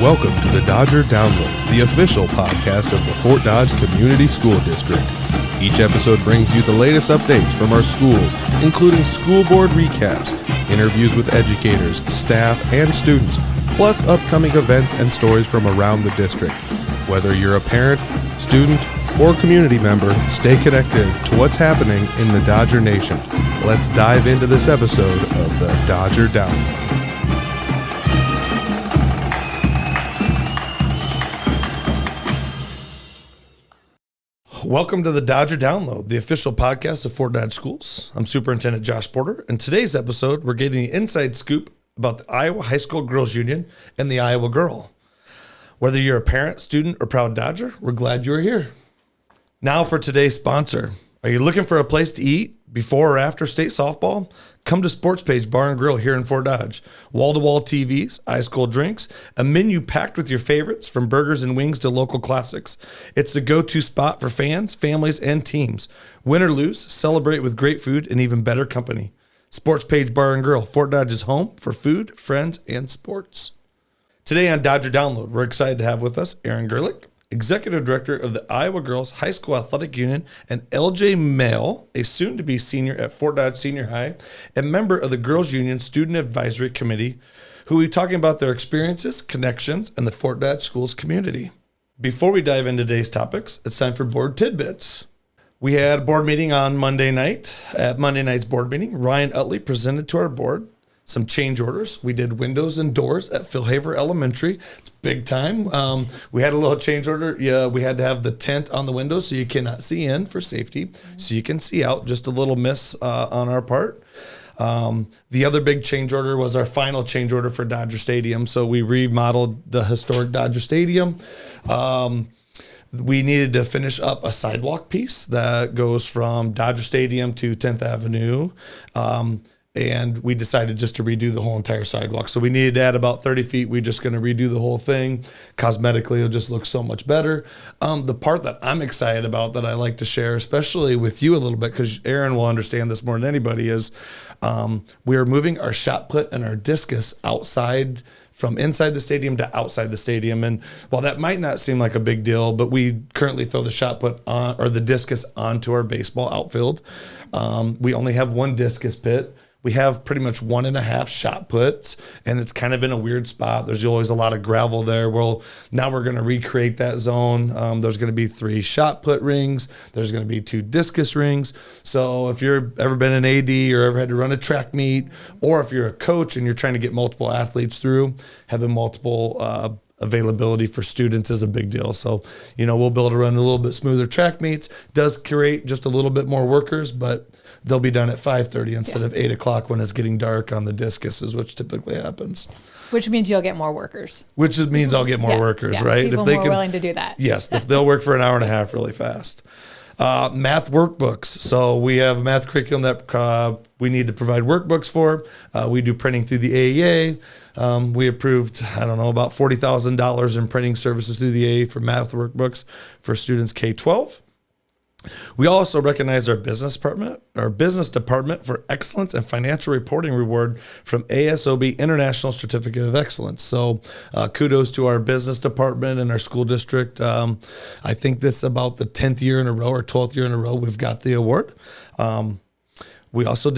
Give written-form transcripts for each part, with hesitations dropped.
Welcome to the Dodger Download, the official podcast of the Fort Dodge Community School District. Each episode brings you the latest updates from our schools, including school board recaps, interviews with educators, staff, and students, plus upcoming events and stories from around the district. Whether you're a parent, student, or community member, stay connected to what's happening in the Dodger Nation. Let's dive into this episode of the Dodger Download. Welcome to the Dodger Download, the official podcast of Fort Dodge Schools. I'm Superintendent Josh Porter. In today's episode, we're getting the inside scoop about the Iowa High School Girls Union and the Iowa Girl. Whether you're a parent, student, or proud Dodger, we're glad you're here. Now for today's sponsor. Are you looking for a place to eat before or after state softball? Come to Sports Page Bar and Grill here in Fort Dodge. Wall-to-wall TVs, ice-cold drinks, a menu packed with your favorites from burgers and wings to local classics. It's the go-to spot for fans, families, and teams. Win or lose, celebrate with great food and even better company. Sports Page Bar and Grill, Fort Dodge's home for food, friends, and sports. Today on Dodger Download, we're excited to have with us Erin Gerlich, Executive Director of the Iowa Girls High School Athletic Union, and LJ Maehl, a soon-to-be senior at Fort Dodge Senior High, and member of the Girls Union Student Advisory Committee, who will be talking about their experiences, connections, and the Fort Dodge Schools community. Before we dive into today's topics, it's time for Board Tidbits. We had a board meeting on Monday night. At Monday night's board meeting, Ryan Utley presented to our board some change orders. We did windows and doors at Phil Haver Elementary. It's big time. We had a little change order. Yeah, we had to have the tent on the windows so you cannot see in for safety. So you can see out. Just a little miss on our part. The other big change order was our final change order for Dodger Stadium. So we remodeled the historic Dodger Stadium. We needed to finish up a sidewalk piece that goes from Dodger Stadium to 10th Avenue. And we decided just to redo the whole entire sidewalk. So we needed to add about 30 feet. We're just going to redo the whole thing. Cosmetically, it'll just look so much better. The part that I'm excited about that I like to share, especially with you a little bit, because Erin will understand this more than anybody, is we are moving our shot put and our discus outside from inside the stadium to outside the stadium. And while that might not seem like a big deal, but we currently throw the shot put on, or the discus onto our baseball outfield. We only have one discus pit. We have pretty much 1.5 shot puts, and it's kind of in a weird spot. There's always a lot of gravel there. Well, now we're going to recreate that zone. There's going to be 3 shot put rings. There's going to be 2 discus rings. So if you've ever been an AD or ever had to run a track meet, or if you're a coach and you're trying to get multiple athletes through, having multiple availability for students is a big deal. So, we'll be able to run a little bit smoother track meets. Does create just a little bit more workers, but they'll be done at 5:30 instead of 8 o'clock when it's getting dark on the discus, is which typically happens. Which means you'll get more workers. Which means I'll get more workers, right? People if they more willing to do that. Yes, if they'll work for an hour and a half really fast. Math workbooks. So we have a math curriculum that we need to provide workbooks for. We do printing through the AEA. We approved, about $40,000 in printing services through the AEA for math workbooks for students K-12. We also recognize our business department for excellence and financial reporting reward from ASOB International Certificate of Excellence. So kudos to our business department and our school district. I think this is about the 10th year in a row or 12th year in a row we've got the award. We also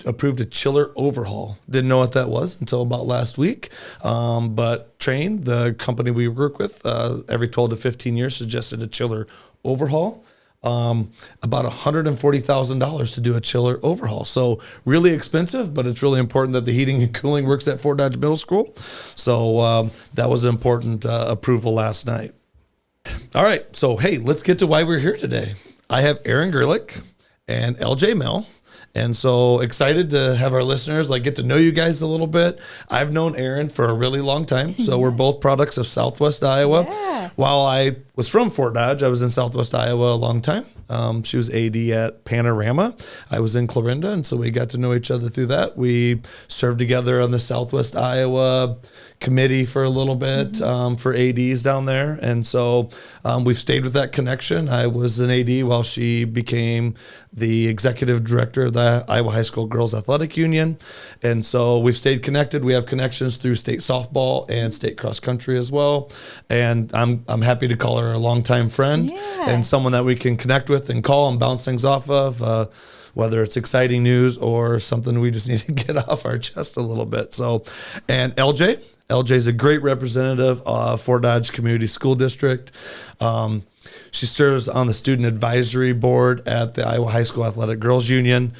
approved a chiller overhaul. Didn't know what that was until about last week. But Train, the company we work with, every 12 to 15 years suggested a chiller overhaul. About $140,000 to do a chiller overhaul. So really expensive, but it's really important that the heating and cooling works at Fort Dodge Middle School. So that was an important approval last night. All right. So, hey, let's get to why we're here today. I have Erin Gerlich and LJ Maehl. And so excited to have our listeners get to know you guys a little bit. I've known Erin for a really long time. So we're both products of Southwest Iowa. Yeah. While I was from Fort Dodge, I was in Southwest Iowa a long time. She was AD at Panorama. I was in Clarinda, and so we got to know each other through that. We served together on the Southwest Iowa committee for a little bit for ADs down there. And so we've stayed with that connection. I was an AD while she became the executive director of the Iowa High School Girls Athletic Union. And so we've stayed connected. We have connections through state softball and state cross country as well. And I'm happy to call her a longtime friend and someone that we can connect with and call and bounce things off of. Whether it's exciting news or something we just need to get off our chest a little bit. So, and LJ is a great representative of Fort Dodge Community School District. She serves on the student advisory board at the Iowa High School Athletic Girls Union.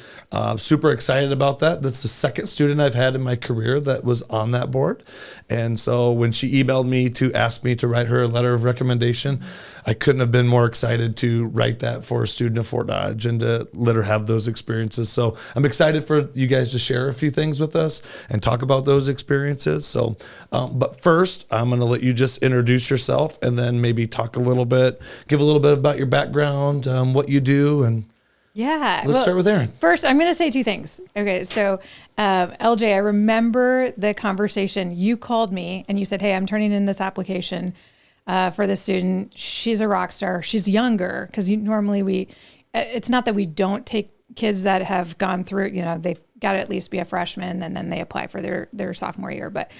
Super excited about that. That's the second student I've had in my career that was on that board. And so when she emailed me to ask me to write her a letter of recommendation, I couldn't have been more excited to write that for a student of Fort Dodge and to let her have those experiences. So I'm excited for you guys to share a few things with us and talk about those experiences. So, but first, I'm going to let you just introduce yourself and then maybe talk a little bit, give a little bit about your background, what you do, and let's start with Erin. First, I'm going to say two things. Okay, so LJ, I remember the conversation. You called me and you said, "Hey, I'm turning in this application for the student. She's a rock star. She's younger," because normally it's not that we don't take kids that have gone through, they've got to at least be a freshman and then they apply for their sophomore year. But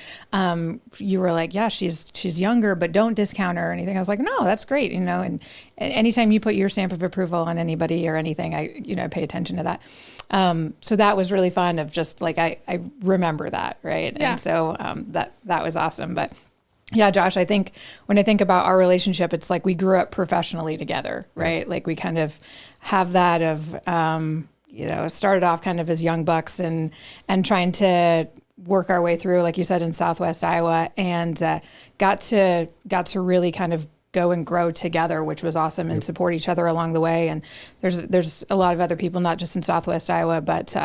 you were like, yeah, she's younger, but don't discount her or anything. I was like, no, that's great. And anytime you put your stamp of approval on anybody or anything, I pay attention to that. So that was really fun of just like, I remember that. Right. Yeah. And so that was awesome. But yeah, Josh, I think when I think about our relationship, it's like we grew up professionally together, right? Like we kind of have that of, started off kind of as young bucks and trying to work our way through, like you said, in Southwest Iowa, and got to really kind of go and grow together, which was awesome, and support each other along the way. And there's a lot of other people, not just in Southwest Iowa, but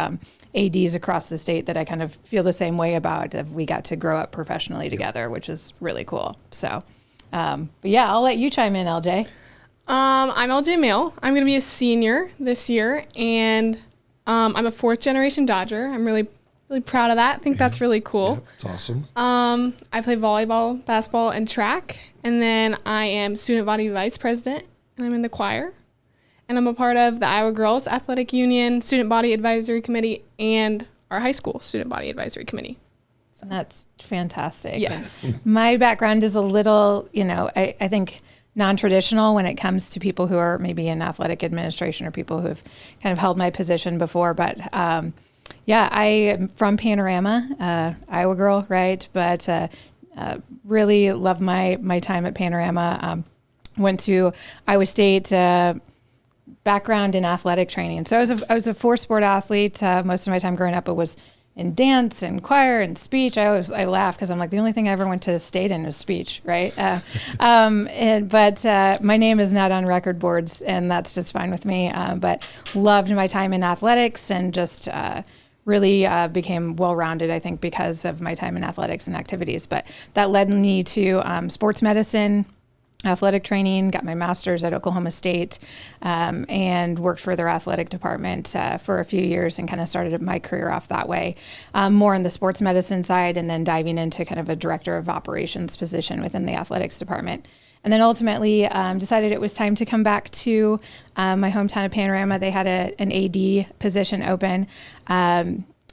ADs across the state that I kind of feel the same way about. We got to grow up professionally together, which is really cool. So, but yeah, I'll let you chime in, LJ. I'm LJ Maehl. I'm going to be a senior this year, and I'm a fourth generation Dodger. I'm really, really proud of that. I think that's really cool. Yeah, it's awesome. I play volleyball, basketball, and track, and then I am student body vice president, and I'm in the choir. And I'm a part of the Iowa Girls Athletic Union Student Body Advisory Committee and our high school Student Body Advisory Committee. So that's fantastic. Yes. My background is a little, I think non-traditional when it comes to people who are maybe in athletic administration or people who have kind of held my position before. But yeah, I am from Panorama, Iowa girl, right? But really love my time at Panorama. Went to Iowa State, background in athletic training. So I was a four-sport athlete. Most of my time growing up, it was in dance and choir and speech. I laugh because I'm like, the only thing I ever went to state in was speech, right? But my name is not on record boards, and that's just fine with me. But loved my time in athletics and just really became well-rounded, I think, because of my time in athletics and activities. But that led me to sports medicine, athletic training, got my master's at Oklahoma State, and worked for their athletic department for a few years and kind of started my career off that way, more on the sports medicine side, and then diving into kind of a director of operations position within the athletics department. And then ultimately decided it was time to come back to my hometown of Panorama. They had an AD position open.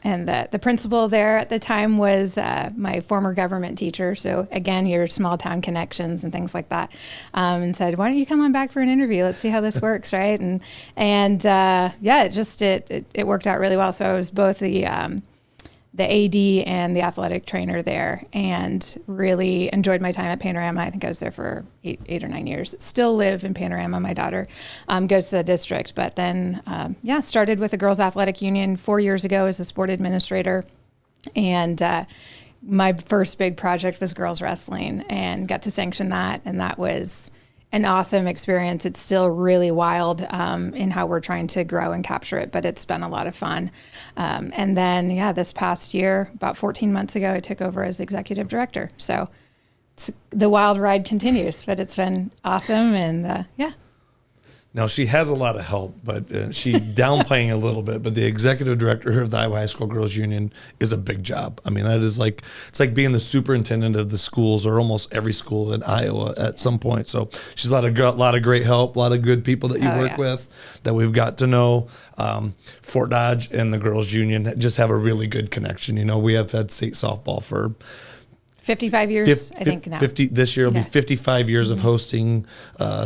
And the principal there at the time was my former government teacher. So again, your small town connections and things like that. And said, "Why don't you come on back for an interview? Let's see how this works," right? And yeah, it worked out really well. So I was both the AD and the athletic trainer there, and really enjoyed my time at Panorama. I think I was there for eight or 9 years. Still live in Panorama. My daughter goes to the district, but then, started with the Girls Athletic Union 4 years ago as a sport administrator. And my first big project was girls wrestling, and got to sanction that. And that was an awesome experience. It's still really wild in how we're trying to grow and capture it, but it's been a lot of fun. And then, this past year, about 14 months ago, I took over as executive director. So the wild ride continues, but it's been awesome. And Now, she has a lot of help, but she downplaying a little bit. But the executive director of the Iowa High School Girls Union is a big job. I mean, that is like, it's like being the superintendent of the schools or almost every school in Iowa at some point. So she's a lot of great help, a lot of good people that you work with that we've got to know. Fort Dodge and the Girls Union just have a really good connection. You know, we have had state softball for 55 years, I think now. This year will be 55 years of hosting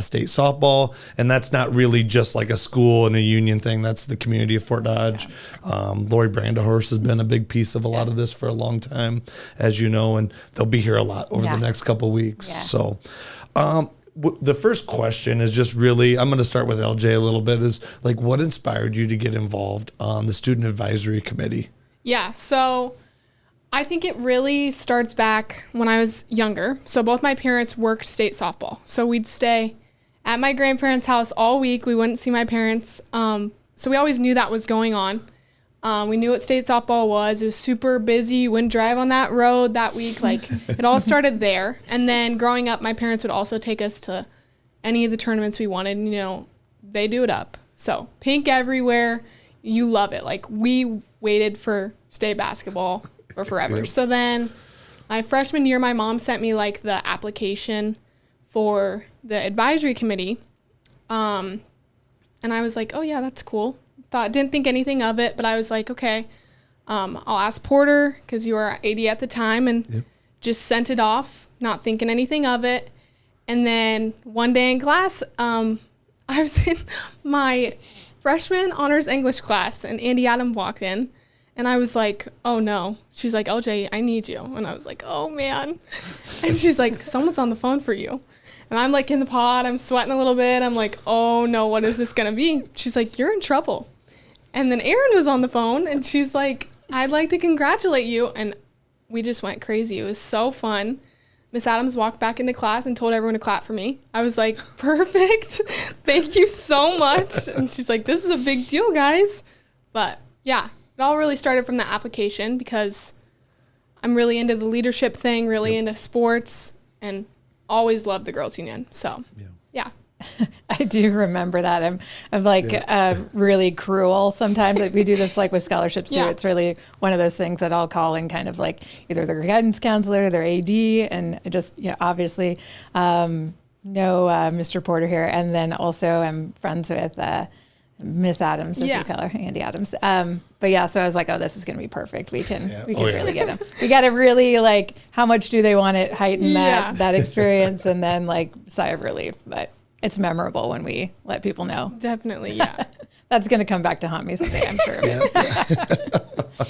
state softball. And that's not really just like a school and a union thing. That's the community of Fort Dodge. Lori Brandahorst has been a big piece of a lot of this for a long time, as you know, and they'll be here a lot over the next couple of weeks. Yeah. So the first question is just really, I'm going to start with LJ a little bit, is like, what inspired you to get involved on the Student Advisory Committee? Yeah, so I think it really starts back when I was younger. So both my parents worked state softball. So we'd stay at my grandparents' house all week. We wouldn't see my parents. So we always knew that was going on. We knew what state softball was. It was super busy. You wouldn't drive on that road that week. Like, it all started there. And then growing up, my parents would also take us to any of the tournaments we wanted. You know, they do it up. So pink everywhere. You love it. Like, we waited for state basketball for forever. So then my freshman year, my mom sent me like the application for the advisory committee. And I was like, oh yeah, that's cool. Didn't think anything of it, but I was like, okay, I'll ask Porter, because you were AD at the time, and just sent it off, not thinking anything of it. And then one day in class, I was in my freshman honors English class, and Andy Adams walked in. And I was like, oh, no. She's like, LJ, I need you. And I was like, oh, man. And she's like, someone's on the phone for you. And I'm like in the pod. I'm sweating a little bit. I'm like, oh, no, what is this going to be? She's like, you're in trouble. And then Erin was on the phone, and she's like, I'd like to congratulate you. And we just went crazy. It was so fun. Miss Adams walked back into class and told everyone to clap for me. I was like, perfect. Thank you so much. And she's like, this is a big deal, guys. But, yeah. It all really started from the application, because I'm really into the leadership thing, really into sports, and always loved the Girls Union. So, yeah. I do remember that. I'm like really cruel sometimes. Like, we do this like with scholarships too. It's really one of those things that I'll call in kind of like either their guidance counselor, their AD, and just, obviously know Mr. Porter here. And then also I'm friends with Miss Adams, as you call her, Andy Adams. But yeah, so I was like, oh, this is going to be perfect. We can really get them. We got to really like, how much do they want it, heighten that experience, and then like sigh of relief. But it's memorable when we let people know. Definitely, yeah. That's going to come back to haunt me someday, I'm sure.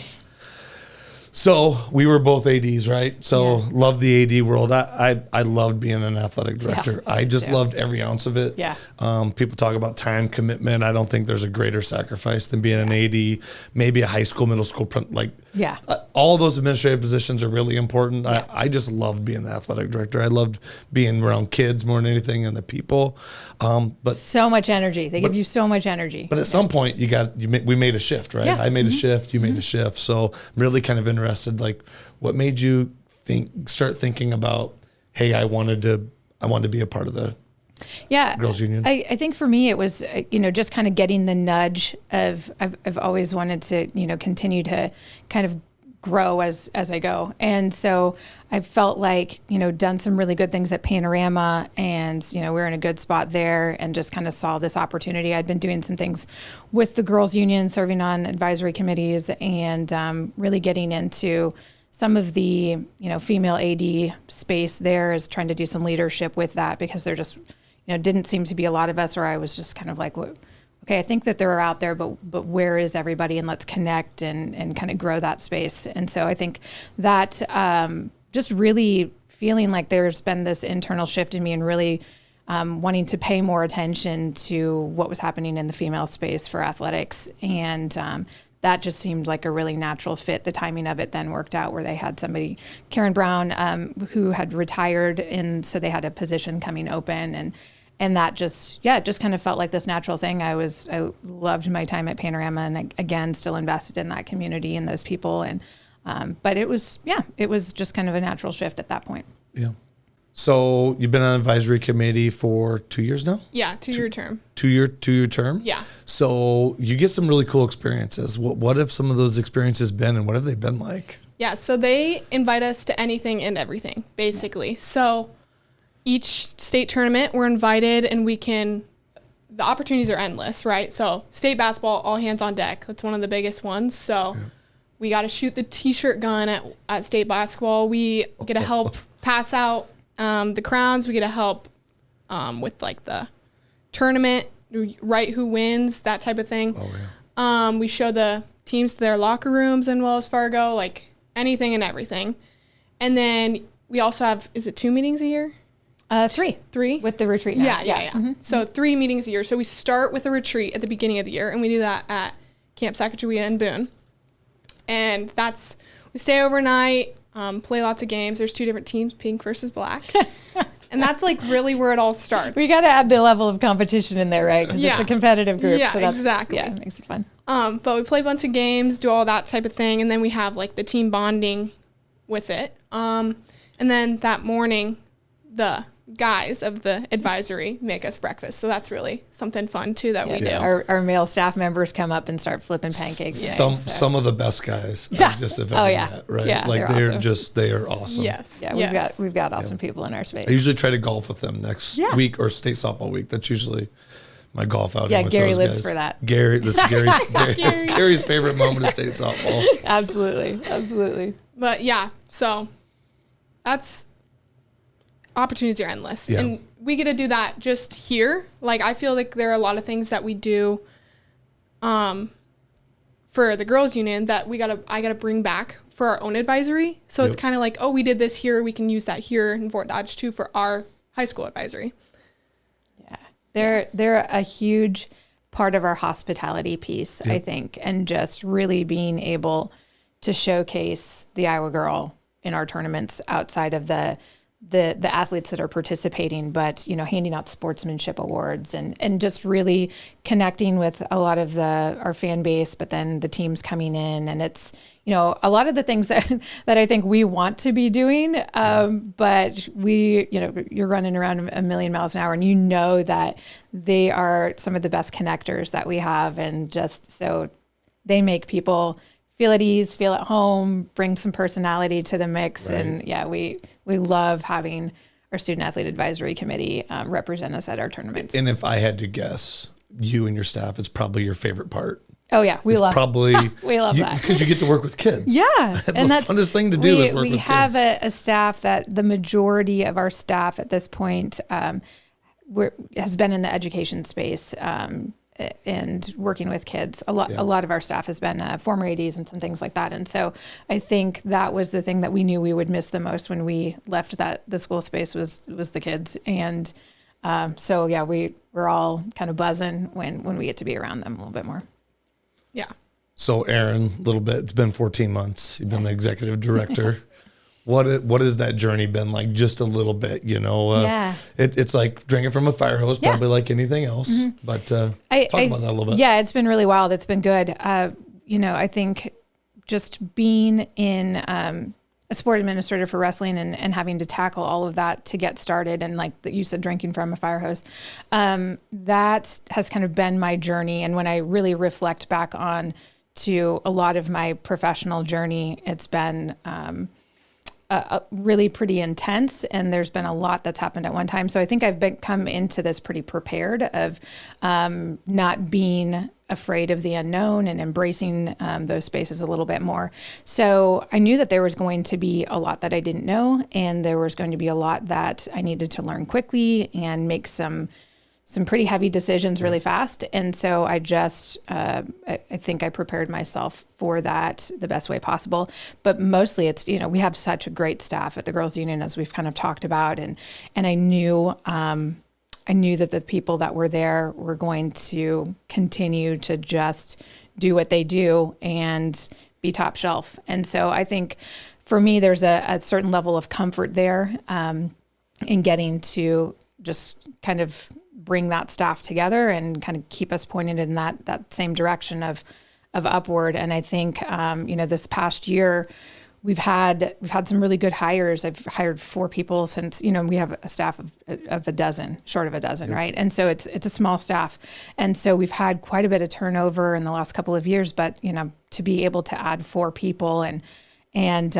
So we were both ADs, right? So loved the AD world. I loved being an athletic director. I just loved every ounce of it. Yeah. People talk about time commitment. I don't think there's a greater sacrifice than being an AD. Maybe a high school, middle school, all those administrative positions are really important. Yeah. I just loved being the athletic director. I loved being around kids more than anything, and the people. But so much energy. They give you so much energy. But at some point, we made a shift, right? Yeah. I made a shift. You made a shift. So I'm really kind of interested. Like, what made you start thinking about, hey, I wanted to be a part of the Girls Union? I think for me it was just kind of getting the nudge of I've always wanted to continue to kind of grow as I go, and so I felt like done some really good things at Panorama, and we're in a good spot there, and just kind of saw this opportunity. I'd been doing some things with the Girls Union, serving on advisory committees, and really getting into some of the female AD space there, is trying to do some leadership with that, because there just didn't seem to be a lot of us, or I was just kind of like, okay, I think that they're out there, but where is everybody? And let's connect and kind of grow that space. And so I think that just really feeling like there's been this internal shift in me, and really wanting to pay more attention to what was happening in the female space for athletics. And that just seemed like a really natural fit. The timing of it then worked out, where they had somebody, Karen Brown, who had retired, and so they had a position coming open, and that just kind of felt like this natural thing. I loved my time at Panorama, and again, still invested in that community and those people. And but it was just kind of a natural shift at that point. Yeah. So you've been on advisory committee for 2 years now? Yeah, two-year term. Two-year term? Yeah. So you get some really cool experiences. What have some of those experiences been, and what have they been like? Yeah, so they invite us to anything and everything, basically. So each state tournament, we're invited, and the opportunities are endless, right? So state basketball, all hands on deck. That's one of the biggest ones. So we got to shoot the T-shirt gun at state basketball. We get to help pass out the crowns. We get to help with like the tournament, write who wins, that type of thing. Oh, yeah. We show the teams to their locker rooms in Wells Fargo, like anything and everything. And then we also have, is it 2 meetings a year? 3. 3? With the retreat now. Yeah. Mm-hmm. So 3 meetings a year. So we start with a retreat at the beginning of the year, and we do that at Camp Sacagawea in Boone. And we stay overnight, play lots of games. There's 2 different teams, pink versus black. And that's like really where it all starts. We got to add the level of competition in there, right? Because it's a competitive group. Yeah, so that's, exactly. Yeah, it makes it fun. But we play a bunch of games, do all that type of thing, and then we have like the team bonding with it. And then that morning, the guys of the advisory make us breakfast. So that's really something fun too that we do. Our male staff members come up and start flipping pancakes. Some of the best guys. Yeah. Just have ever met, right? Yeah, like they are awesome. Yes. Yeah, we've got awesome people in our space. I usually try to golf with them next week or state softball week. That's usually my golf outing. Yeah, with Gary those lives guys. for that. This is Gary's favorite moment of state softball. Absolutely. But yeah, so that's opportunities are endless. Yeah. And we get to do that just here. Like I feel like there are a lot of things that we do for the girls union that I gotta bring back for our own advisory. So it's kind of like, oh, we did this here, we can use that here in Fort Dodge too for our high school advisory. Yeah. They're a huge part of our hospitality piece, I think, and just really being able to showcase the Iowa girl in our tournaments outside of the athletes that are participating, but, handing out sportsmanship awards and just really connecting with a lot of our fan base, but then the teams coming in. And it's, a lot of the things that I think we want to be doing, but you're running around a million miles an hour and that they are some of the best connectors that we have. And just so they make people feel at ease, feel at home, bring some personality to the mix. Right. And we love having our student athlete advisory committee represent us at our tournaments. And if I had to guess, you and your staff, it's probably your favorite part. Oh yeah, we love that because you get to work with kids. Yeah, that's the funnest thing to do is work with kids. We have a staff that the majority of our staff at this point has been in the education space. And working with kids. A lot of our staff has been former ADs and some things like that. And so I think that was the thing that we knew we would miss the most when we left the school space was the kids. And we're all kind of buzzing when we get to be around them a little bit more. Yeah. So Erin, a little bit, it's been 14 months. You've been the executive director. What has that journey been like? Just a little bit, It's like drinking from a fire hose, probably like anything else. Mm-hmm. But talk about that a little bit. Yeah, it's been really wild. It's been good. I think just being in a sport administrator for wrestling and having to tackle all of that to get started, and like you said, drinking from a fire hose, that has kind of been my journey. And when I really reflect back on to a lot of my professional journey, it's been really pretty intense, and there's been a lot that's happened at one time. So I think I've come into this pretty prepared of not being afraid of the unknown and embracing those spaces a little bit more. So I knew that there was going to be a lot that I didn't know, and there was going to be a lot that I needed to learn quickly and make some pretty heavy decisions really fast. And so I just, I think I prepared myself for that the best way possible. But mostly it's, we have such a great staff at the Girls Union, as we've kind of talked about. And I knew that the people that were there were going to continue to just do what they do and be top shelf. And so I think for me, there's a certain level of comfort there in getting to just kind of bring that staff together and kind of keep us pointed in that same direction of upward. And I think, this past year we've had some really good hires. I've hired 4 people since, we have a staff of a dozen, short of a dozen, right? And so it's a small staff. And so we've had quite a bit of turnover in the last couple of years, but, to be able to add 4 people and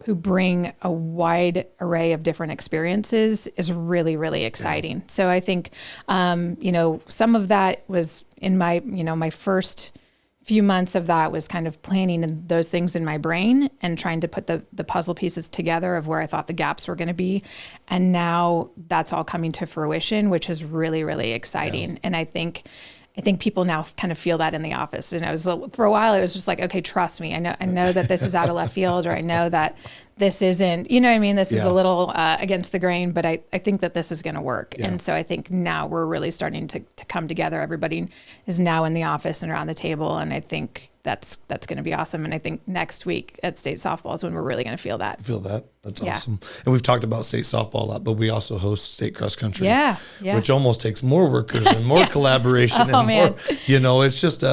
who bring a wide array of different experiences is really, really exciting. So I think, some of that was in my, my first few months of that was kind of planning those things in my brain and trying to put the puzzle pieces together of where I thought the gaps were going to be. And now that's all coming to fruition, which is really, really exciting. Yeah. And I think people now kind of feel that in the office. And for a while, it was just like, okay, trust me. I know that this is out of left field, or I know that this isn't, this is a little against the grain, but I think that this is going to work. Yeah. And so I think now we're really starting to come together. Everybody is now in the office and around the table. And I think that's going to be awesome. And I think next week at state softball is when we're really going to feel that. That's awesome. And we've talked about state softball a lot, but we also host state cross country, which almost takes more workers and more collaboration and more, it's just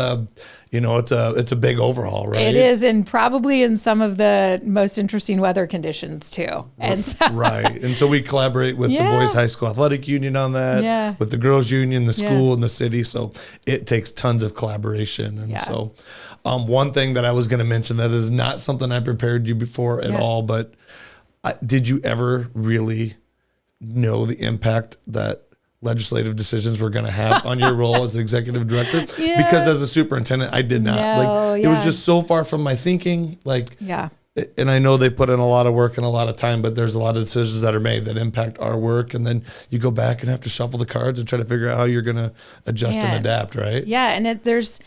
it's a big overhaul, right? It is, and probably in some of the most interesting weather conditions too. And so right. And so we collaborate with the Boys High School Athletic Union on that, with the Girls Union, the school, and the city. So it takes tons of collaboration. And so one thing that I was going to mention that is not something I prepared you before at all, but did you ever really know the impact that legislative decisions were going to have on your role as executive director? Because as a superintendent, I did not. It was just so far from my thinking. And I know they put in a lot of work and a lot of time, but there's a lot of decisions that are made that impact our work. And then you go back and have to shuffle the cards and try to figure out how you're going to adjust and adapt, right? Yeah. And there's,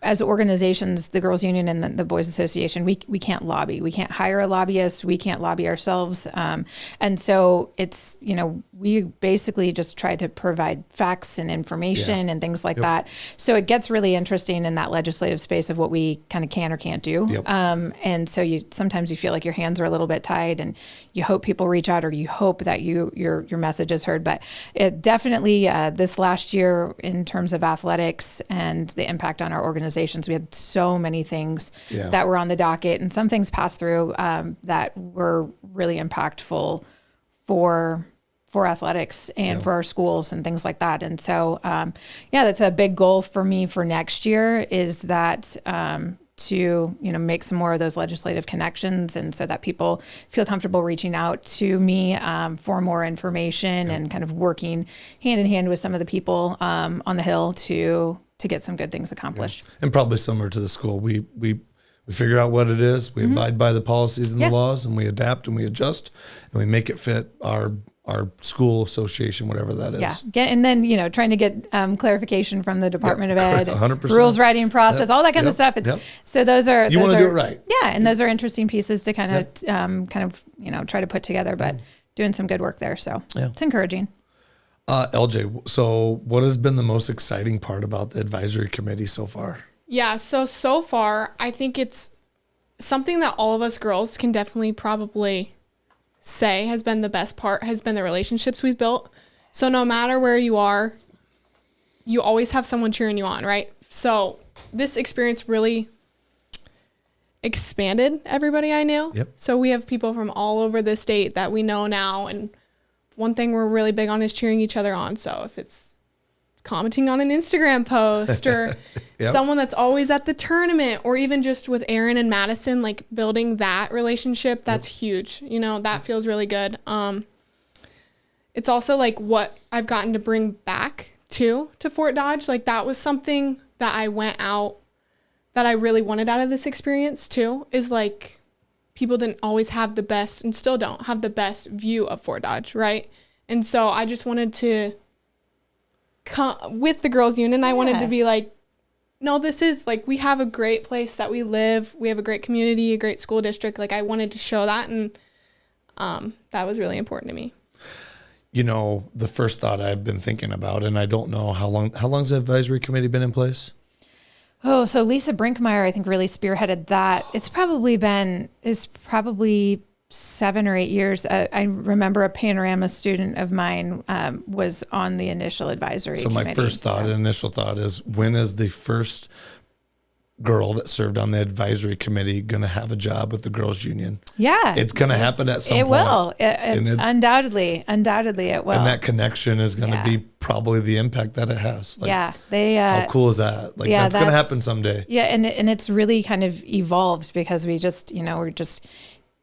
as organizations, the Girls Union and the Boys Association, we can't lobby. We can't hire a lobbyist. We can't lobby ourselves. And so it's, we basically just try to provide facts and information and things like that. So it gets really interesting in that legislative space of what we kind of can or can't do. And so sometimes you feel like your hands are a little bit tied, and you hope people reach out, or you hope that your message is heard. But it definitely, this last year in terms of athletics and the impact on our organizations, we had so many things that were on the docket, and some things passed through that were really impactful for athletics and for our schools and things like that. And so, that's a big goal for me for next year, is that to make some more of those legislative connections, and so that people feel comfortable reaching out to me for more information and kind of working hand in hand with some of the people on the Hill to get some good things accomplished. And probably similar to the school, we figure out what it is, we abide by the policies and the laws, and we adapt and we adjust and we make it fit our school association, whatever that is. And then, trying to get clarification from the Department of Ed, 100%. Rules writing process, all that kind of stuff. So those are, you want to do it right. Yeah. And those are interesting pieces to kind of try to put together, but doing some good work there. So it's encouraging. LJ, so what has been the most exciting part about the advisory committee so far? Yeah. So far, I think it's something that all of us girls can definitely probably say has been the best part, has been the relationships we've built. So no matter where you are, you always have someone cheering you on, right? So this experience really expanded everybody I knew. So we have people from all over the state that we know now. And one thing we're really big on is cheering each other on. So if it's commenting on an Instagram post or someone that's always at the tournament, or even just with Erin and Madison, like building that relationship, that's huge. That feels really good. It's also like what I've gotten to bring back to Fort Dodge. Like that was something that I went out that I really wanted out of this experience too, is like people didn't always have the best, and still don't have the best view of Fort Dodge, right? And so I just wanted to with the Girls Union, I wanted to be like, no, this is like, we have a great place that we live. We have a great community, a great school district. Like I wanted to show that. And that was really important to me. The first thought I've been thinking about, and I don't know how long's the advisory committee been in place? Oh, so Lisa Brinkmeyer, I think, really spearheaded that. It's probably 7 or 8 years. I remember a Panorama student of mine was on the initial advisory committee. So my first thought, initial thought is, when is the first girl that served on the advisory committee going to have a job with the girls union? Yeah. It's going to happen at some point. It will. Undoubtedly it will. And that connection is going to be probably the impact that it has. Like, how cool is that? Like, that's going to happen someday. Yeah. And it's really kind of evolved because we just, we're just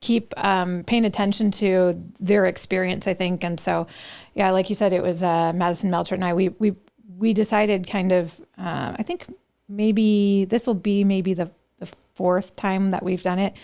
keep paying attention to their experience, I think. And so, like you said, it was Madison Melchert and I, we decided kind of, I think maybe this will be maybe the fourth time that we've done it.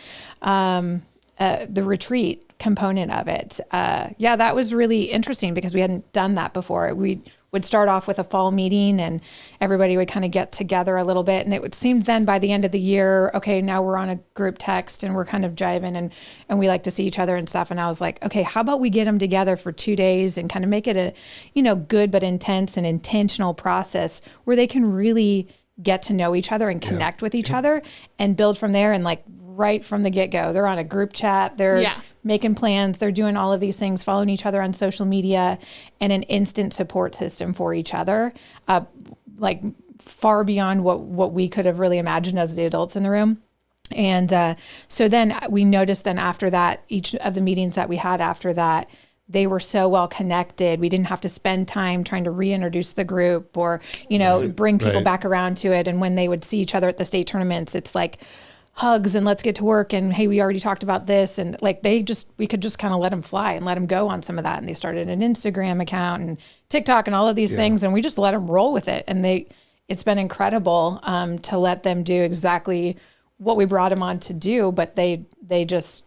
The retreat component of it. That was really interesting because we hadn't done that before. We would start off with a fall meeting and everybody would kind of get together a little bit. And it would seem then by the end of the year, okay, now we're on a group text and we're kind of jiving and we like to see each other and stuff. And I was like, okay, how about we get them together for 2 days and kind of make it a, good but intense and intentional process where they can really get to know each other and connect with each other and build from there. And like right from the get-go, they're on a group chat, they're making plans, they're doing all of these things, following each other on social media, and an instant support system for each other, like far beyond what we could have really imagined as the adults in the room. And so then we noticed then after that, each of the meetings that we had after that, they were so well connected. We didn't have to spend time trying to reintroduce the group or, bring people back around to it. And when they would see each other at the state tournaments, it's like hugs and let's get to work. And hey, we already talked about this. And like we could just kind of let them fly and let them go on some of that. And they started an Instagram account and TikTok and all of these things. And we just let them roll with it. And it's been incredible to let them do exactly what we brought them on to do, but they just,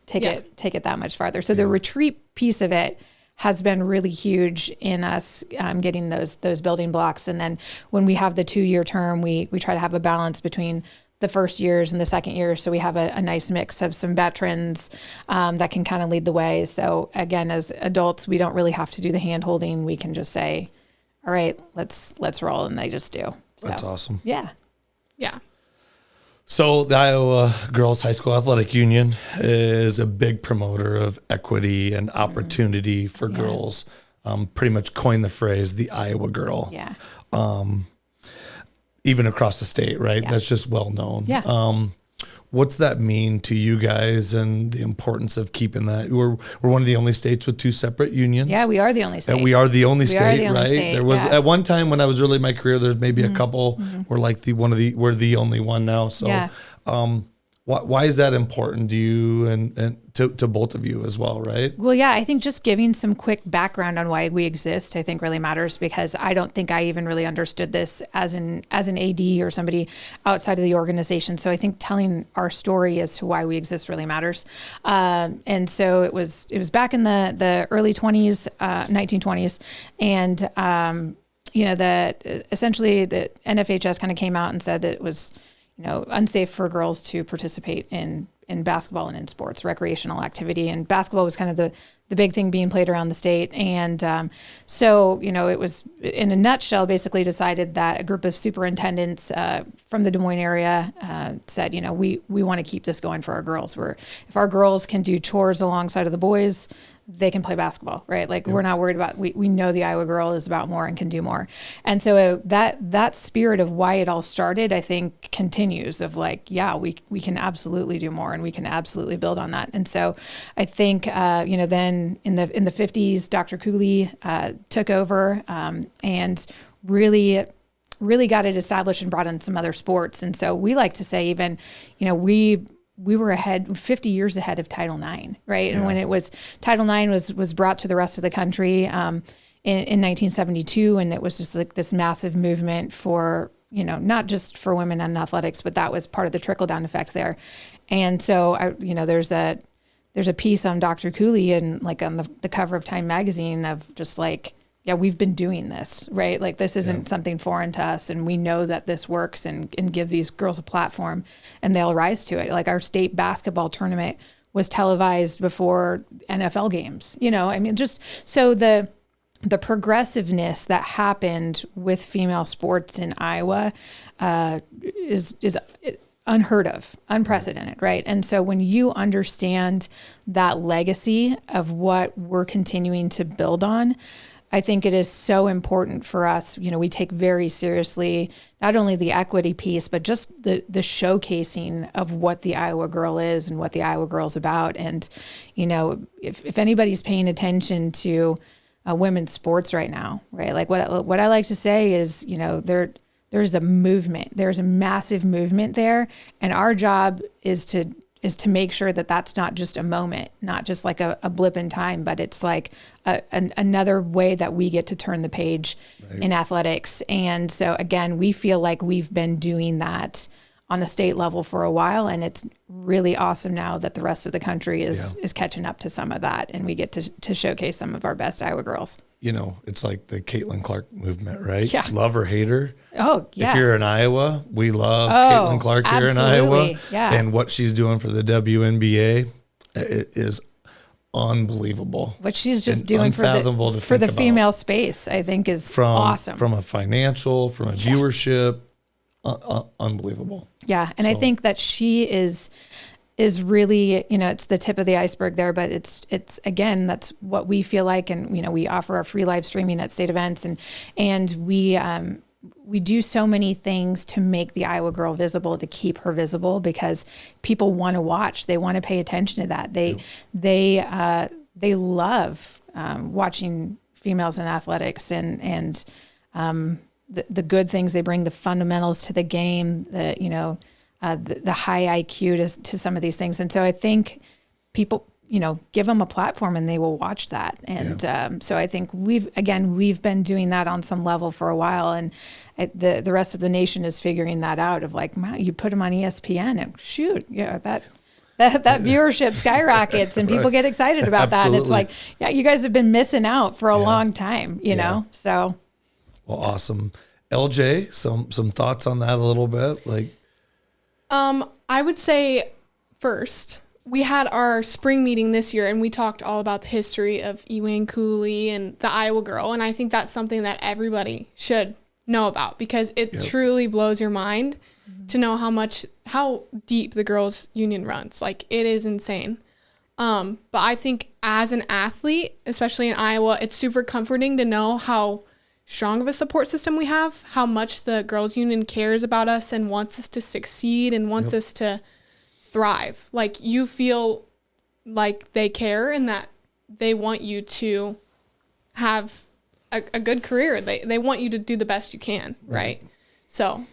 take it that much farther. So the retreat piece of it has been really huge in us getting those building blocks. And then when we have the 2-year term, we try to have a balance between the first years and the second year. So we have a nice mix of some veterans that can kind of lead the way. So again, as adults, we don't really have to do the hand holding. We can just say, all right, let's roll. And they just do. So, that's awesome. Yeah. Yeah. So the Iowa Girls High School Athletic Union is a big promoter of equity and opportunity for girls. Pretty much coined the phrase, the Iowa girl. Yeah. Even across the state, right? Yeah. That's just well known. Yeah. What's that mean to you guys and the importance of keeping that? We're one of the only states with 2 separate unions. Yeah, we are the only state. And we are the only state, right? State, there was at one time when I was early in my career, there's maybe a couple. We're like we're the only one now. So why is that important to you and to both of you as well, right? Well, yeah, I think just giving some quick background on why we exist, I think really matters because I don't think I even really understood this as an AD or somebody outside of the organization. So I think telling our story as to why we exist really matters. And so it was back in the early 20s, 1920s, and essentially the NFHS kind of came out and said it was unsafe for girls to participate in basketball and in sports, recreational activity. And basketball was kind of the big thing being played around the state. And so, it was, in a nutshell, basically decided that a group of superintendents from the Des Moines area said, we want to keep this going for our girls. If our girls can do chores alongside of the boys, they can play basketball, right? Like we're not worried about, we know the Iowa girl is about more and can do more. And so that spirit of why it all started, I think continues of like, we can absolutely do more and we can absolutely build on that. And so I think, then in the 50s, Dr. Cooley took over and really got it established and brought in some other sports. And so we like to say even, we were 50 years ahead of Title IX, right? Yeah. And when it was, Title IX was brought to the rest of the country in 1972, and it was just like this massive movement for, not just for women in athletics, but that was part of the trickle-down effect there. And so, there's a piece on Dr. Cooley and like on the cover of Time magazine of just like, we've been doing this, right? Like this isn't something foreign to us, and we know that this works and give these girls a platform and they'll rise to it. Like our state basketball tournament was televised before NFL games, just so the progressiveness that happened with female sports in Iowa is unheard of, unprecedented, right? And so when you understand that legacy of what we're continuing to build on, I think it is so important for us. You know, we take very seriously not only the equity piece, but just the showcasing of what the Iowa Girl is and what the Iowa Girl's about. And, you know, if anybody's paying attention to women's sports right now, right? Like what I like to say is, you know, there's a movement. There's a massive movement there. And our job is to make sure that that's not just a moment, not just like a blip in time, but it's like another way that we get to turn the page in athletics. And so again, we feel like we've been doing that on a state level for a while, and it's really awesome now that the rest of the country is catching up to some of that, and we get to showcase some of our best Iowa girls. You know, it's like the Caitlin Clark movement, right? Yeah. Love or hate her. Oh, yeah. If you're in Iowa, we love Caitlin Clark here in Iowa. Yeah. And what she's doing for the WNBA is unbelievable. What she's just doing for the female space, I think, is awesome. From a financial, from a viewership, unbelievable. Yeah, and I think that she is really, you know, it's the tip of the iceberg there, but it's again, that's what we feel like. And, you know, we offer our free live streaming at state events, and we do so many things to make the Iowa Girl visible, to keep her visible, because people want to watch, they want to pay attention to that. They love watching females in athletics and the good things they bring, the fundamentals to the game, the high IQ to some of these things. And so I think people, you know, give them a platform and they will watch that. And so I think we've been doing that on some level for a while. And the rest of the nation is figuring that out of like, wow, you put them on ESPN and shoot, that viewership skyrockets and people get excited about that. And it's like, yeah, you guys have been missing out for a long time, you know? So. Well, awesome. LJ, some thoughts on that a little bit? Like, I would say first, we had our spring meeting this year and we talked all about the history of Ewing Cooley and the Iowa Girl. And I think that's something that everybody should know about, because it truly blows your mind to know how deep the girls union runs. Like, it is insane. But I think as an athlete, especially in Iowa, it's super comforting to know how strong of a support system we have, how much the girls union cares about us and wants us to succeed and wants us to thrive. Like, you feel like they care and that they want you to have a good career. They want you to do the best you can, right? So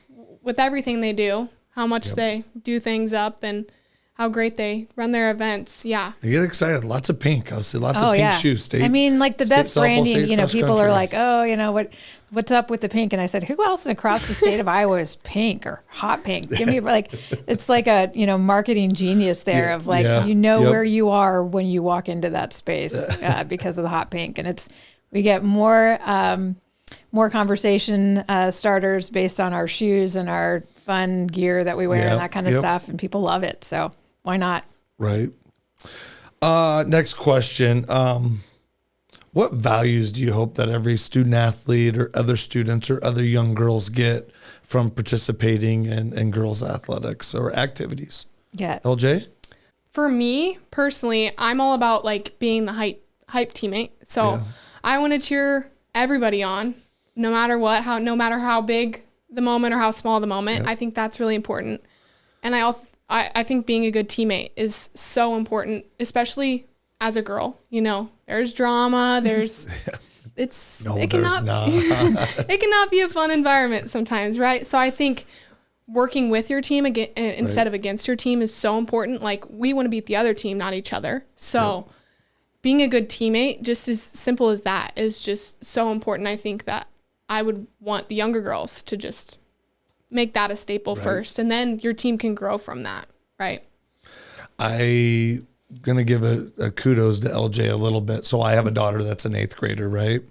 with everything they do, how much they do things up and how great they run their events. Yeah. I get excited. Lots of pink. I'll see lots of pink shoes. I mean, like the best branding, you know, people are like, oh, you know, what's up with the pink? And I said, who else across the state of Iowa is pink or hot pink? Give me like, it's like a, you know, marketing genius there of like, you know where you are when you walk into that space because of the hot pink. And we get more conversation starters based on our shoes and our fun gear that we wear and that kind of stuff. And people love it. So why not? Right. Next question. What values do you hope that every student athlete or other students or other young girls get from participating in girls athletics or activities? Yeah. LJ? For me personally, I'm all about like being the hype teammate. So I want to cheer everybody on, no matter what, no matter how big the moment or how small the moment. I think that's really important. And I think being a good teammate is so important, especially as a girl. You know, there's drama, there's it cannot be a fun environment sometimes, right? So I think working with your team instead of against your team is so important. Like, we want to beat the other team, not each other. So being a good teammate, just as simple as that, is just so important. I think that I would want the younger girls to just make that a staple first, and then your team can grow from that, right? I'm going to give a kudos to LJ a little bit. So I have a daughter that's an 8th grader, right?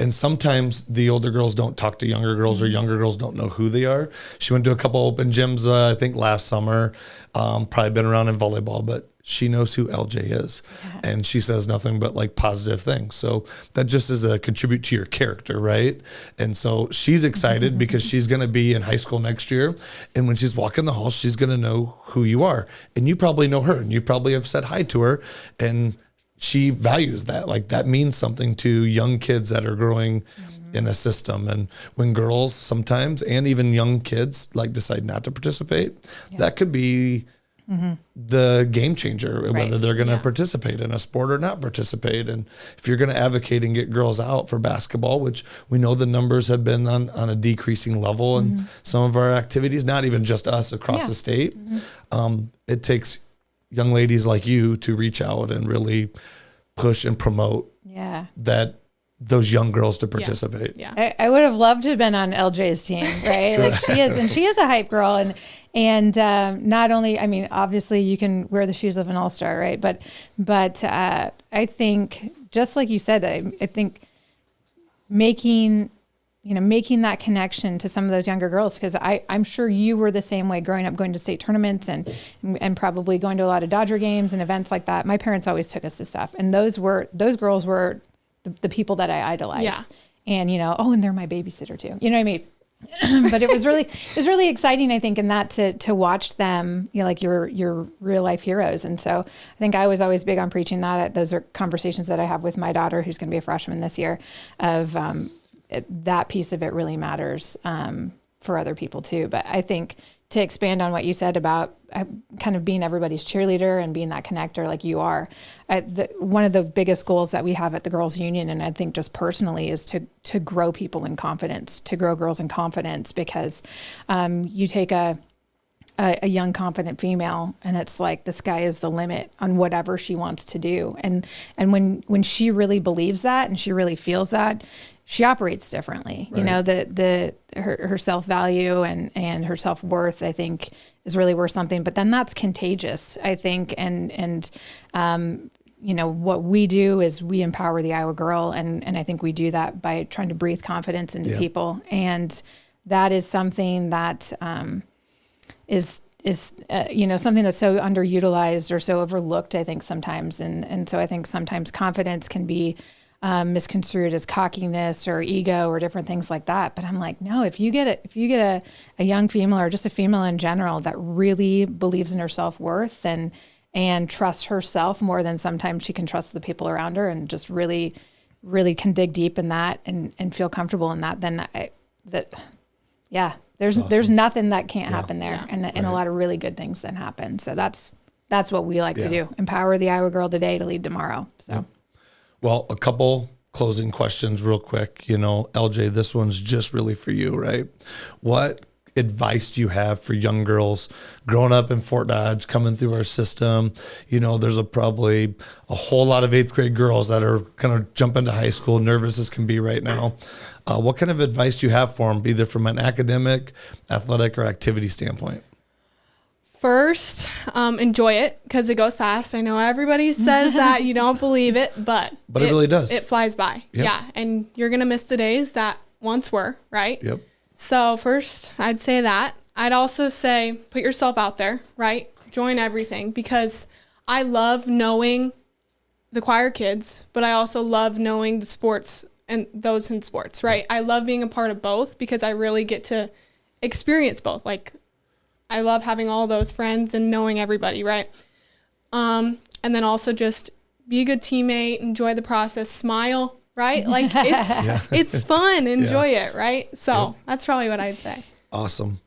And sometimes the older girls don't talk to younger girls, or younger girls don't know who they are. She went to a couple open gyms, I think last summer, probably been around in volleyball, but she knows who LJ is, and she says nothing but like positive things. So that just is a contribute to your character, right? And so she's excited because she's going to be in high school next year. And when she's walking the halls, she's going to know who you are, and you probably know her, and you probably have said hi to her, and she values that. Like that means something to young kids that are growing in a system. And when girls sometimes, and even young kids, like decide not to participate, that could be the game changer, whether they're going to participate in a sport or not participate. And if you're going to advocate and get girls out for basketball, which we know the numbers have been on a decreasing level in some of our activities, not even just us across the state, it takes young ladies like you to reach out and really push and promote that those young girls to participate. I would have loved to have been on LJ's team, right? Like she is a hype girl, and not only, I mean, obviously you can wear the shoes of an all-star, right? But I think, just like you said, I think making that connection to some of those younger girls, because I'm sure you were the same way growing up, going to state tournaments and probably going to a lot of Dodger games and events like that. My parents always took us to stuff, and those girls were the people that I idolized. And and they're my babysitter too. You know what I mean? But it was really exciting, I think, in that to watch them, like your real life heroes. And so I think I was always big on preaching that. Those are conversations that I have with my daughter, who's going to be a freshman this year, of that piece of it really matters for other people too. But I think to expand on what you said about kind of being everybody's cheerleader and being that connector like you are, one of the biggest goals that we have at the Girls Union, and I think just personally, is to grow people in confidence, to grow girls in confidence, because you take a young confident female and it's like the sky is the limit on whatever she wants to do. And when she really believes that and she really feels that, she operates differently. Right. Her self-value and her self-worth, I think, is really worth something. But then that's contagious, I think. And what we do is we empower the Iowa girl. And I think we do that by trying to breathe confidence into people. And that is something that is something that's so underutilized or so overlooked, I think, sometimes. And so I think sometimes confidence can be misconstrued as cockiness or ego or different things like that. But I'm like, no, if you get a young female, or just a female in general, that really believes in her self-worth and trusts herself more than sometimes she can trust the people around her, and just really, really can dig deep in that and feel comfortable in that, then there's awesome. There's nothing that can't happen there. And a lot of really good things then happen. So that's what we like to do. Empower the Iowa girl today to lead tomorrow. So. Well, a couple closing questions real quick. LJ, this one's just really for you, right? What advice do you have for young girls growing up in Fort Dodge, coming through our system? There's probably a whole lot of 8th grade girls that are going to jump into high school, nervous as can be right now. What kind of advice do you have for them, either from an academic, athletic, or activity standpoint? First, enjoy it, because it goes fast. I know everybody says that, you don't believe it, but it really does. It flies by. Yep. Yeah. And you're going to miss the days that once were, right? Yep. So first, I'd say that. I'd also say put yourself out there, right? Join everything, because I love knowing the choir kids, but I also love knowing the sports and those in sports, right? I love being a part of both, because I really get to experience both. Like, I love having all those friends and knowing everybody, right? And then also just be a good teammate, enjoy the process, smile, right? Like it's fun, enjoy it, right? So that's probably what I'd say. Awesome.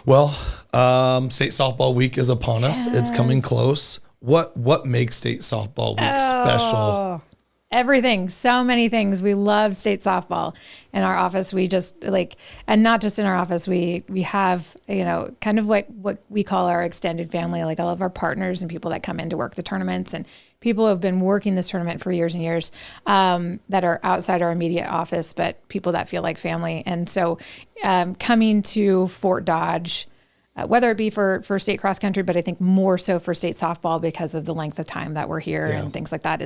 Well, state softball week is upon us. It's coming close. What makes state softball week special? Everything. So many things. We love state softball. In our office, we just and not just in our office, we have, kind of what we call our extended family, like all of our partners and people that come in to work the tournaments, and people who have been working this tournament for years and years, that are outside our immediate office, but people that feel like family. And so coming to Fort Dodge, whether it be for state cross country, but I think more so for state softball, because of the length of time that we're here and things like that,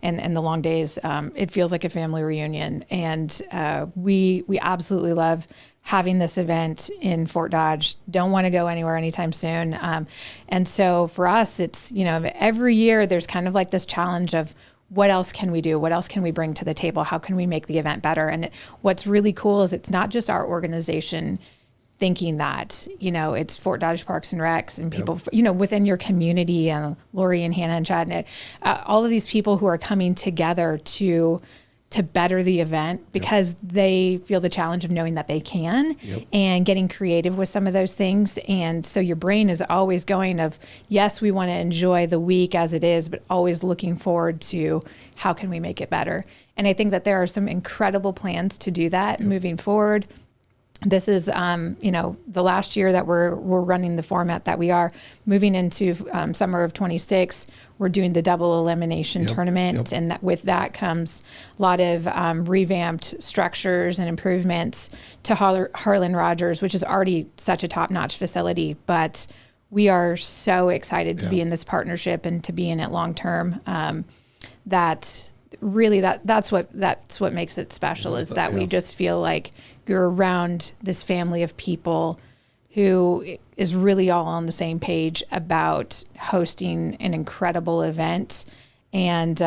and the long days, it feels like a family reunion. And we absolutely love having this event in Fort Dodge. Don't want to go anywhere anytime soon. And so for us, it's, every year there's kind of like this challenge of, what else can we do? What else can we bring to the table? How can we make the event better? And what's really cool is it's not just our organization thinking that, it's Fort Dodge Parks and Recs and people, within your community, and Lori and Hannah and Chad, and all of these people who are coming together to better the event because they feel the challenge of knowing that they can and getting creative with some of those things. And so your brain is always going of, yes, we want to enjoy the week as it is, but always looking forward to how can we make it better. And I think that there are some incredible plans to do that moving forward. This is, the last year that we're running the format that we are moving into summer of 26. We're doing the double elimination tournament, and with that comes a lot of revamped structures and improvements to Harlan Rogers, which is already such a top-notch facility. But we are so excited to be in this partnership and to be in it long term. That's what makes it special, is that we just feel like you're around this family of people who is really all on the same page about hosting an incredible event and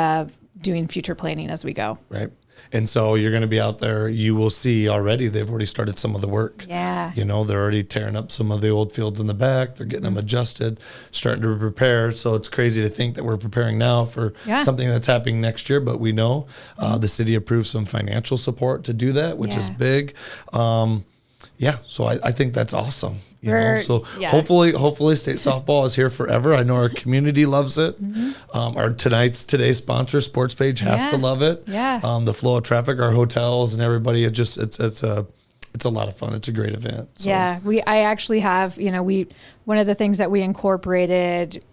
doing future planning as we go. Right. And so you're going to be out there. You will see already they've already started some of the work. Yeah. They're already tearing up some of the old fields in the back. They're getting them adjusted, starting to prepare. So it's crazy to think that we're preparing now for something that's happening next year. But we know the city approved some financial support to do that, which is big. So I think that's awesome. Hopefully state softball is here forever. I know our community loves it. Today's sponsor, Sports Page, has to love it. The flow of traffic, our hotels and everybody, it's a lot of fun. It's a great event. So. Yeah, I actually have, one of the things that we incorporated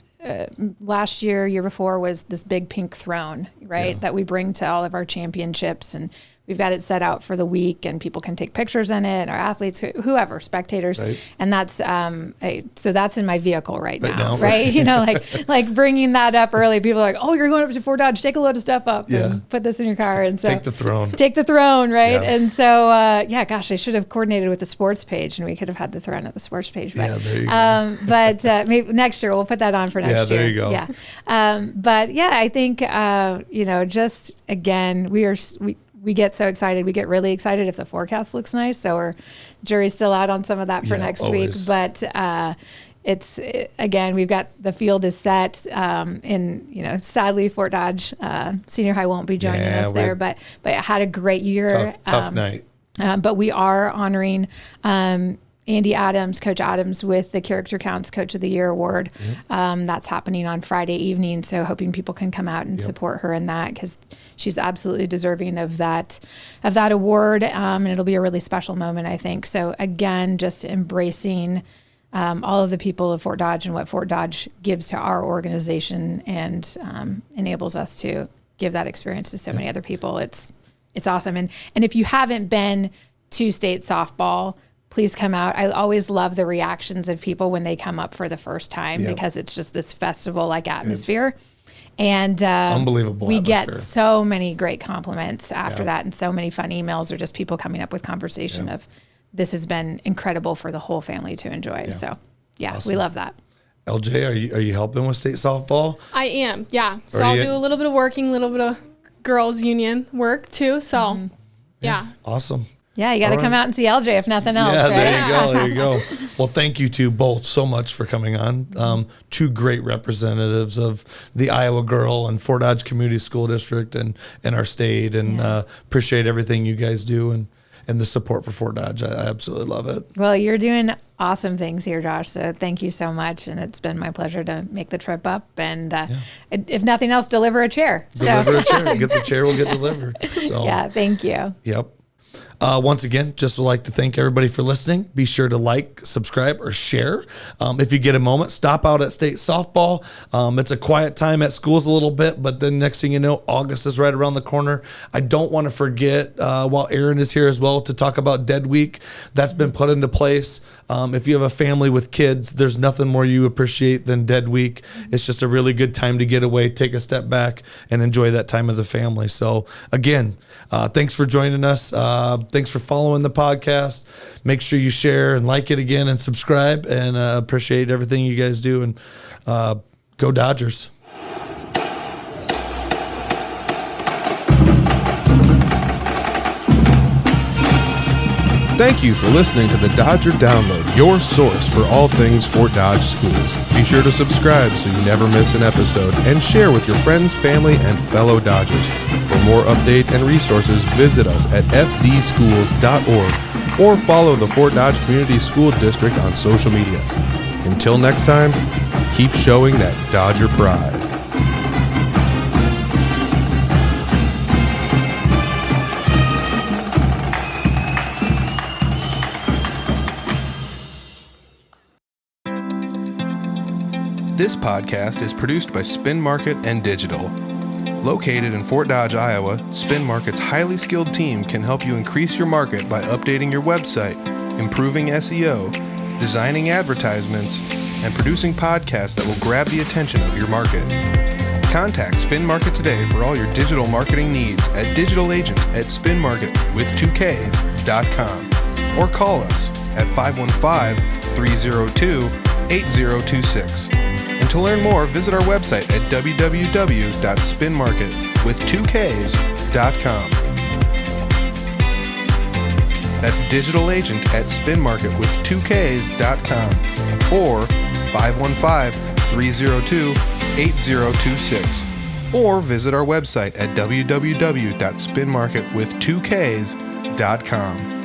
last year before was this big pink throne, right? That we bring to all of our championships, and we've got it set out for the week, and people can take pictures in it, our athletes, whoever, spectators. Right. And that's, so that's in my vehicle right now, right? like bringing that up early. People are like, oh, you're going up to Fort Dodge, take a load of stuff up and put this in your car. And so take the throne, right? Yeah. And so, I should have coordinated with the sports page, and we could have had the throne at the sports page. But, there you go. But maybe next year, we'll put that on for next year. Yeah, there you go. Yeah. I think, just again, we get so excited. We get really excited if the forecast looks nice. So our jury's still out on some of that for next week. But again, we've got the field is set. Sadly, Fort Dodge Senior High won't be joining us there. But I had a great year. Tough night. But we are honoring Andy Adams, Coach Adams, with the Character Counts Coach of the Year award. That's happening on Friday evening. So hoping people can come out and support her in that, because she's absolutely deserving of that award. And it'll be a really special moment, I think. So again, just embracing all of the people of Fort Dodge and what Fort Dodge gives to our organization, and enables us to give that experience to so many other people. It's awesome. And if you haven't been to state softball, please come out. I always love the reactions of people when they come up for the first time, because it's just this festival-like atmosphere. And unbelievable we atmosphere. Get so many great compliments after that, and so many fun emails, or just people coming up with conversation of, this has been incredible for the whole family to enjoy. So awesome. We love that. LJ, are you helping with state softball? I am, yeah. So I'll do a little bit of working, a little bit of girls union work too. So Awesome. Yeah, you got to come out and see LJ if nothing else. Yeah, right? There you go. Well, thank you to both so much for coming on. Two great representatives of the Iowa Girl and Fort Dodge Community School District and our state, and appreciate everything you guys do and the support for Fort Dodge. I absolutely love it. Well, you're doing awesome things here, Josh. So thank you so much. And it's been my pleasure to make the trip up. And if nothing else, deliver a chair. Deliver a chair. Get the chair will get delivered. So thank you. Yep. Once again, just would like to thank everybody for listening. Be sure to like, subscribe, or share. If you get a moment, stop out at state softball. It's a quiet time at schools a little bit, but then next thing you know, August is right around the corner. I don't want to forget, while Erin is here as well, to talk about Dead Week. That's been put into place. If you have a family with kids, there's nothing more you appreciate than Dead Week. It's just a really good time to get away, take a step back, and enjoy that time as a family. So again, thanks for joining us. Thanks for following the podcast. Make sure you share and like it again and subscribe, and appreciate everything you guys do. And go Dodgers. Thank you for listening to the Dodger Download, your source for all things Fort Dodge schools. Be sure to subscribe so you never miss an episode, and share with your friends, family, and fellow Dodgers. For more update and resources, visit us at fdschools.org or follow the Fort Dodge Community School District on social media. Until next time, keep showing that Dodger pride. This podcast is produced by Spin Market and Digital. Located in Fort Dodge, Iowa, Spin Market's highly skilled team can help you increase your market by updating your website, improving SEO, designing advertisements, and producing podcasts that will grab the attention of your market. Contact Spin Market today for all your digital marketing needs at digitalagent@spinmarket.com or call us at 515-302-8026. And to learn more, visit our website at www.spinmarket.com. That's digitalagent@spinmarket.com or 515-302-8026. Or visit our website at www.spinmarket.com.